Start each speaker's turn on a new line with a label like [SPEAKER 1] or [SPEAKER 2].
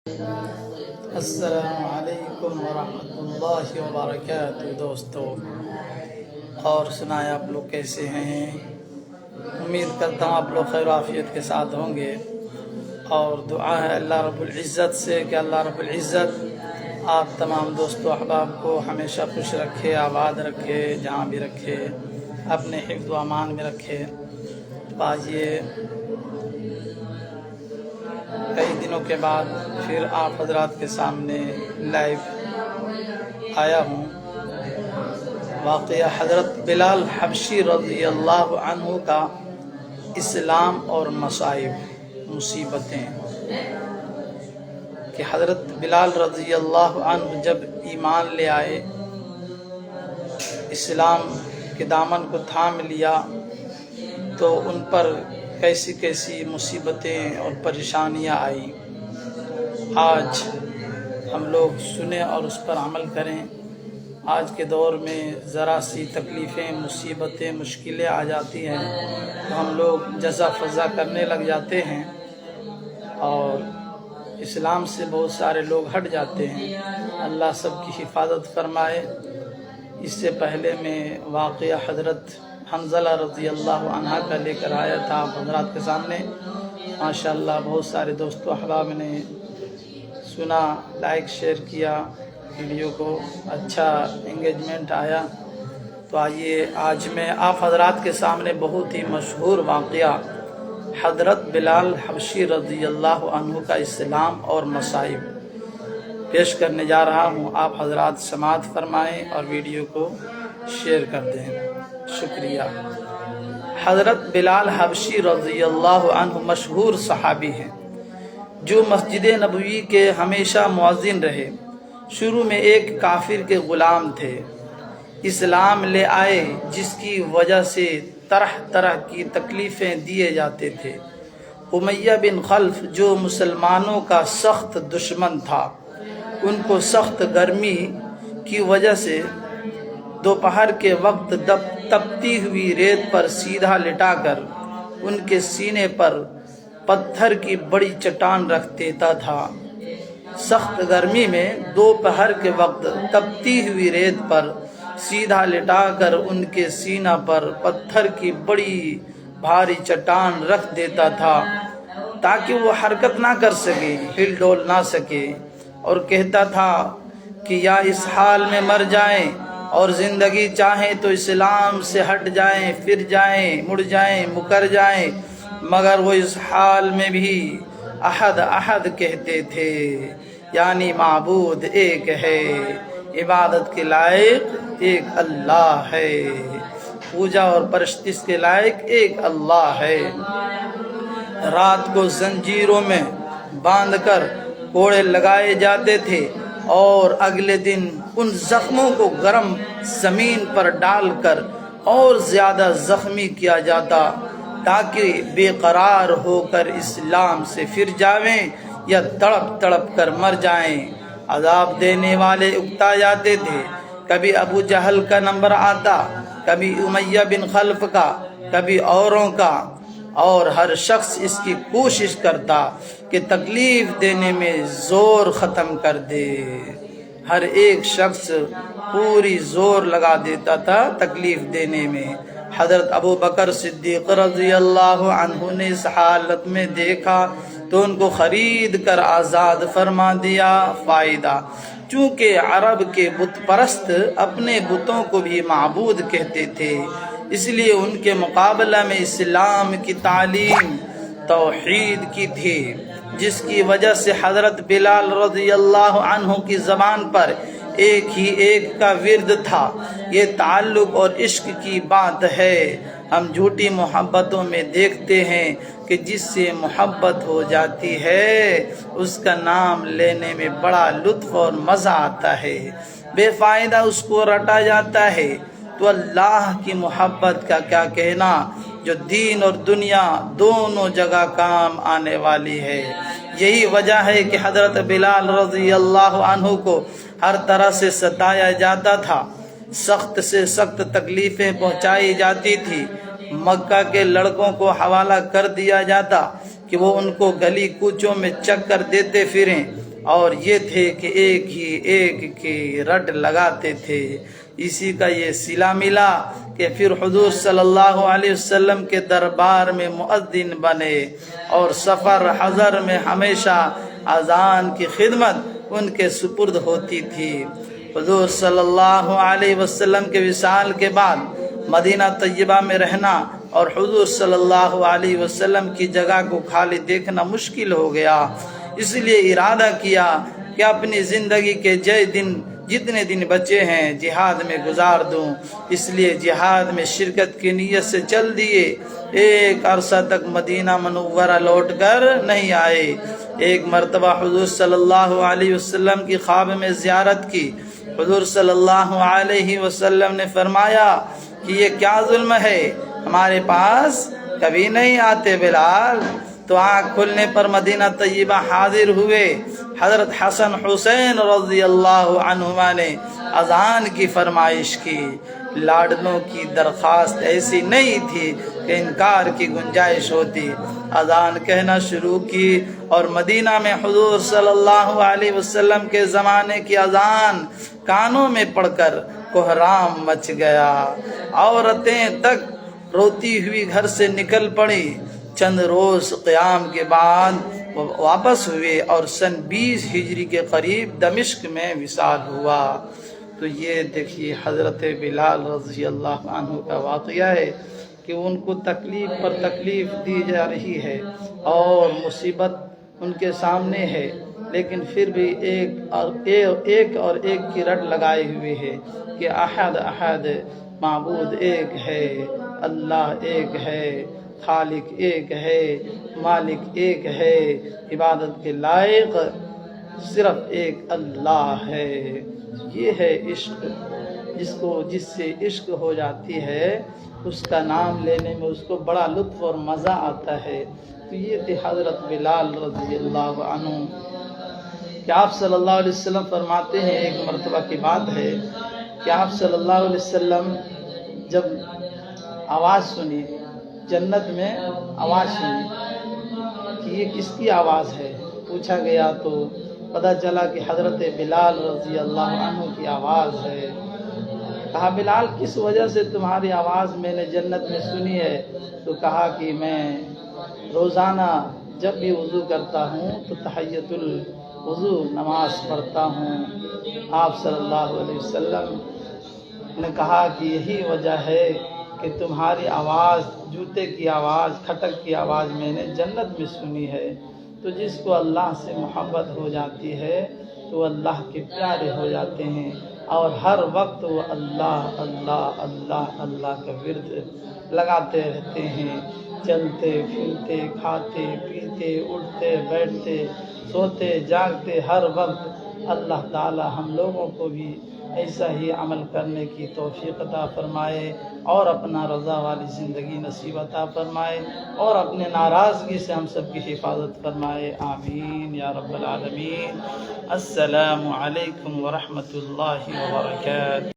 [SPEAKER 1] السلام علیکم ورحمۃ اللہ وبرکاتہ دوستو، اور سنائیں آپ لوگ کیسے ہیں؟ امید کرتا ہوں آپ لوگ خیر و عافیت کے ساتھ ہوں گے، اور دعا ہے اللہ رب العزت سے کہ اللہ رب العزت آپ تمام دوستو احباب کو ہمیشہ خوش رکھے، آباد رکھے، جہاں بھی رکھے اپنے حفظ و امان میں رکھے۔ تو آئیے کئی دنوں کے بعد پھر آپ حضرات کے سامنے لائیو آیا ہوں۔ واقعہ حضرت بلال حبشی رضی اللہ عنہ کا اسلام اور مصائب، مصیبتیں، کہ حضرت بلال رضی اللہ عنہ جب ایمان لے آئے، اسلام کے دامن کو تھام لیا، تو ان پر کیسی کیسی مصیبتیں اور پریشانیاں آئیں۔ آج ہم لوگ سنیں اور اس پر عمل کریں۔ آج کے دور میں ذرا سی تکلیفیں، مصیبتیں، مشکلیں آ جاتی ہیں تو ہم لوگ جزا فضا کرنے لگ جاتے ہیں اور اسلام سے بہت سارے لوگ ہٹ جاتے ہیں۔ اللہ سب کی حفاظت فرمائے۔ اس سے پہلے میں واقعہ حضرت حنظلہ رضی اللہ عنہ کا لے کر آیا تھا آپ حضرات کے سامنے۔ ماشاءاللہ بہت سارے دوستو احباب نے سنا، لائک شیئر کیا ویڈیو کو، اچھا انگیجمنٹ آیا۔ تو آئیے آج میں آپ حضرات کے سامنے بہت ہی مشہور واقعہ حضرت بلال حبشی رضی اللہ عنہ کا اسلام اور مصائب پیش کرنے جا رہا ہوں۔ آپ حضرات سماعت فرمائیں اور ویڈیو کو شیئر کر دیں، شکریہ۔ حضرت بلال حبشی رضی اللہ عنہ مشہور صحابی ہیں جو مسجد نبوی کے ہمیشہ مؤذن رہے۔ شروع میں ایک کافر کے غلام تھے، اسلام لے آئے جس کی وجہ سے طرح طرح کی تکلیفیں دیے جاتے تھے۔ امیہ بن خلف جو مسلمانوں کا سخت دشمن تھا، ان کو سخت گرمی کی وجہ سے دوپہر کے وقت تپتی ہوئی ریت پر سیدھا لٹا کر ان کے سینے پر پتھر کی بڑی چٹان رکھ دیتا تھا۔ سخت گرمی میں دوپہر کے وقت تپتی ہوئی ریت پر سیدھا لٹا کر ان کے سینہ پر پتھر کی بڑی بھاری چٹان رکھ دیتا تھا تاکہ وہ حرکت نہ کر سکے، ہل ڈول نہ سکے، اور کہتا تھا کہ یا اس حال میں مر جائیں اور زندگی چاہیں تو اسلام سے ہٹ جائیں، پھر جائیں، مڑ جائیں، مکر جائیں، مگر وہ اس حال میں بھی احد احد کہتے تھے، یعنی معبود ایک ہے، عبادت کے لائق ایک اللہ ہے، پوجا اور پرستش کے لائق ایک اللہ ہے۔ رات کو زنجیروں میں باندھ کر کوڑے لگائے جاتے تھے اور اگلے دن ان زخموں کو گرم زمین پر ڈال کر اور زیادہ زخمی کیا جاتا تاکہ بے قرار ہو کر اسلام سے پھر جاویں یا تڑپ تڑپ کر مر جائیں۔ عذاب دینے والے اکتا جاتے تھے، کبھی ابو جہل کا نمبر آتا، کبھی امیہ بن خلف کا، کبھی اوروں کا، اور ہر شخص اس کی کوشش کرتا کہ تکلیف دینے میں زور ختم کر دے۔ ہر ایک شخص پوری زور لگا دیتا تھا تکلیف دینے میں۔ حضرت ابو بکر صدیق رضی اللہ عنہ نے اس حالت میں دیکھا تو ان کو خرید کر آزاد فرما دیا۔ فائدہ: چونکہ عرب کے بت پرست اپنے بتوں کو بھی معبود کہتے تھے، اس لیے ان کے مقابلہ میں اسلام کی تعلیم توحید کی تھی، جس کی وجہ سے حضرت بلال رضی اللہ عنہ کی زبان پر ایک ہی ایک کا ورد تھا۔ یہ تعلق اور عشق کی بات ہے۔ ہم جھوٹی محبتوں میں دیکھتے ہیں کہ جس سے محبت ہو جاتی ہے اس کا نام لینے میں بڑا لطف اور مزہ آتا ہے، بے فائدہ اس کو رٹا جاتا ہے۔ تو اللہ کی محبت کا کیا کہنا جو دین اور دنیا دونوں جگہ کام آنے والی ہے۔ یہی وجہ ہے کہ حضرت بلال رضی اللہ عنہ کو ہر طرح سے ستایا جاتا تھا، سخت سے سخت تکلیفیں پہنچائی جاتی تھی۔ مکہ کے لڑکوں کو حوالہ کر دیا جاتا کہ وہ ان کو گلی کوچوں میں چکر دیتے پھریں اور یہ تھے کہ ایک ہی ایک کی رٹ لگاتے تھے۔ اسی کا یہ صلہ ملا کہ پھر حضور صلی اللہ علیہ وسلم کے دربار میں مؤذن بنے، اور سفر حضر میں ہمیشہ اذان کی خدمت ان کے سپرد ہوتی تھی۔ حضور صلی اللہ علیہ وسلم کے وصال کے بعد مدینہ طیبہ میں رہنا اور حضور صلی اللہ علیہ وسلم کی جگہ کو خالی دیکھنا مشکل ہو گیا، اس لیے ارادہ کیا کہ اپنی زندگی کے جتنے دن بچے ہیں جہاد میں گزار دوں۔ اس لیے جہاد میں شرکت کی نیت سے چل دیے۔ ایک عرصہ تک مدینہ منورہ لوٹ کر نہیں آئے۔ ایک مرتبہ حضور صلی اللہ علیہ وسلم کی خواب میں زیارت کی۔ حضور صلی اللہ علیہ وسلم نے فرمایا کہ یہ کیا ظلم ہے، ہمارے پاس کبھی نہیں آتے بلال۔ تو آنکھ کھلنے پر مدینہ طیبہ حاضر ہوئے۔ حضرت حسن حسین رضی اللہ عنہما نے اذان کی فرمائش کی۔ لاڈلوں کی درخواست ایسی نہیں تھی کہ انکار کی گنجائش ہوتی۔ اذان کہنا شروع کی اور مدینہ میں حضور صلی اللہ علیہ وسلم کے زمانے کی اذان کانوں میں پڑھ کر کوہرام مچ گیا۔ عورتیں تک روتی ہوئی گھر سے نکل پڑی۔ چند روز قیام کے بعد واپس ہوئے اور سن 20 ہجری کے قریب دمشق میں وصال ہوا۔ تو یہ دیکھیے حضرت بلال رضی اللہ عنہ کا واقعہ ہے کہ ان کو تکلیف پر تکلیف دی جا رہی ہے اور مصیبت ان کے سامنے ہے، لیکن پھر بھی ایک اور ایک کی رٹ لگائے ہوئے ہے کہ احد احد، معبود ایک ہے، اللہ ایک ہے، خالق ایک ہے، مالک ایک ہے، عبادت کے لائق صرف ایک اللہ ہے۔ یہ ہے عشق، جس سے عشق ہو جاتی ہے اس کا نام لینے میں اس کو بڑا لطف اور مزہ آتا ہے۔ تو یہ تھے حضرت بلال رضی اللہ عنہ کہ آپ صلی اللہ علیہ وسلم فرماتے ہیں، ایک مرتبہ کی بات ہے کہ آپ صلی اللہ علیہ وسلم جب آواز سنی، جنت میں آواز سنی کہ یہ کس کی آواز ہے، پوچھا گیا تو پتہ چلا کہ حضرت بلال رضی اللہ عنہ کی آواز ہے۔ کہا بلال کس وجہ سے تمہاری آواز میں نے جنت میں سنی ہے؟ تو کہا کہ میں روزانہ جب بھی وضو کرتا ہوں تو تحیۃ الوضو نماز پڑھتا ہوں۔ آپ صلی اللہ علیہ وسلم نے کہا کہ یہی وجہ ہے کہ تمہاری آواز، جوتے کی آواز، کھٹک کی آواز میں نے جنت میں سنی ہے۔ تو جس کو اللہ سے محبت ہو جاتی ہے تو اللہ کے پیارے ہو جاتے ہیں، اور ہر وقت وہ اللہ اللہ اللہ اللہ کا ورد لگاتے رہتے ہیں۔ چلتے پھرتے، کھاتے پیتے، اٹھتے بیٹھتے، سوتے جاگتے، ہر وقت اللہ تعالی ہم لوگوں کو بھی ایسا ہی عمل کرنے کی توفیق عطا فرمائے، اور اپنا رضا والی زندگی نصیب عطا فرمائے، اور اپنے ناراضگی سے ہم سب کی حفاظت فرمائے، آمین یا رب العالمین۔ السلام علیکم ورحمۃ اللہ وبرکاتہ۔